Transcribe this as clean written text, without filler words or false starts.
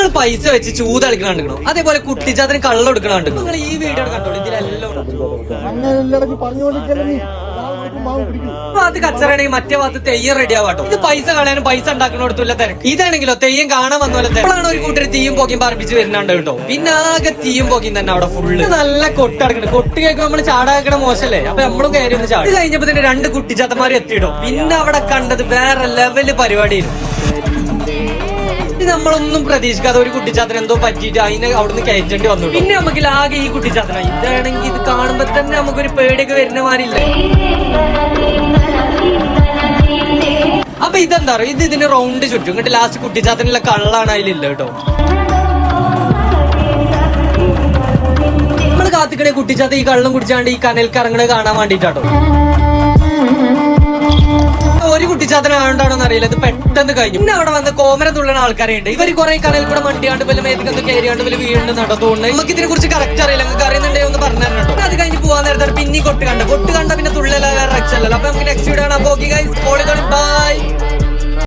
നിങ്ങൾ പൈസ വെച്ച് ചൂത് കളിക്കണ കണ്ടിക്കണോ, അതേപോലെ കുട്ടിച്ചാത്തിന് കള്ളം എടുക്കണ കണ്ടിക്കണോ. നിങ്ങൾ ഈ വീഡിയോ കണ്ടോളൂ, ഇതിലെല്ലാം അത് കച്ചറയാണെങ്കിൽ മറ്റേ ഭാഗത്ത് തെയ്യം റെഡി ആവാട്ടോ. ഇത് പൈസ കളയാനും പൈസ ഉണ്ടാക്കണോടത്തുള്ള തിരക്ക്. ഇതാണെങ്കിലോ തെയ്യം കാണാൻ വന്ന പോലെ തിരക്കാണ്. ഒരു കൂട്ടർ തീയും പോക്കിയും പറപ്പിച്ച് വരുന്നുണ്ട് കേട്ടോ. പിന്നെ ആകെ തീയും പോക്കിയും തന്നെ അവിടെ ഫുള്ള് നല്ല കൊട്ടടക്കണം. കൊട്ട് കേൾക്കുമ്പോൾ നമ്മള് ചാടാക്കണ മോശല്ലേ, അപ്പൊ നമ്മളും കയറി ഒന്ന് ചാടി. കഴിഞ്ഞപ്പോ തന്നെ 2 കുട്ടിച്ചാത്തന്മാരും എത്തിയിട്ടോ. പിന്നെ അവിടെ കണ്ടത് വേറെ ലെവല് പരിപാടിയായിരുന്നു. നമ്മളൊന്നും പ്രതീക്ഷിക്കാതെ ഒരു കുട്ടിച്ചാത്തന് എന്തോ പറ്റിയിട്ട് അതിനെ അവിടുന്ന് കയറ്റേണ്ടി വന്നു. പിന്നെ നമുക്ക് ആകെ ഈ കുട്ടിച്ചാത്തന ഇതാണെങ്കിൽ ഇത് കാണുമ്പോ തന്നെ നമുക്കൊരു പേടിയൊക്കെ വരുന്ന മാറിയില്ല. അപ്പൊ ഇതെന്താ പറയുക, ഇത് ഇതിന് റൗണ്ട് ചുറ്റും ഇങ്ങോട്ട് ലാസ്റ്റ് കുട്ടിച്ചാത്തനുള്ള കള്ളാണ് അതിലില്ല കേട്ടോ. നമ്മള് കാത്തിക്കണേ കുട്ടിച്ചാത്ത ഈ കള്ളം കുടിച്ചാണ്ട് ഈ കനൽക്ക് ഇറങ്ങണത് കാണാൻ വേണ്ടിട്ടാട്ടോ. ഒരു കുട്ടിച്ചാത്തനായോണ്ടാണോന്ന് അറിയില്ല, ഇത് പെട്ടെന്ന് കഴിഞ്ഞു. പിന്നെ അവിടെ വന്ന് കോമരം തുള്ളണ ആൾക്കാരുണ്ട്. ഇവർ കുറെ കനൽ കൂടെ മണ്ടിയാണ്ട് വല്ല മേത്തേക്കൊക്കെ കയറിയാണ്ട് വല്ല വീണ്ടും നടത്തുകൊണ്ട് നമുക്ക് ഇതിനെ കുറിച്ച് കറക്റ്റ് അറിയില്ല. നിങ്ങൾക്ക് അറിയുന്നുണ്ടെങ്കിൽ ഒന്ന് പറഞ്ഞു തരണം. അത് കഴിഞ്ഞ് പോവാൻ നേരത്തെ പിന്നെ കൊട്ട് കണ്ട പിന്നെ തുള്ളല വേറെ രക്ഷല്ലോ. അപ്പൊ നമുക്ക് നെക്സ്റ്റ് വീഡിയോ ആണ്. ബൈ.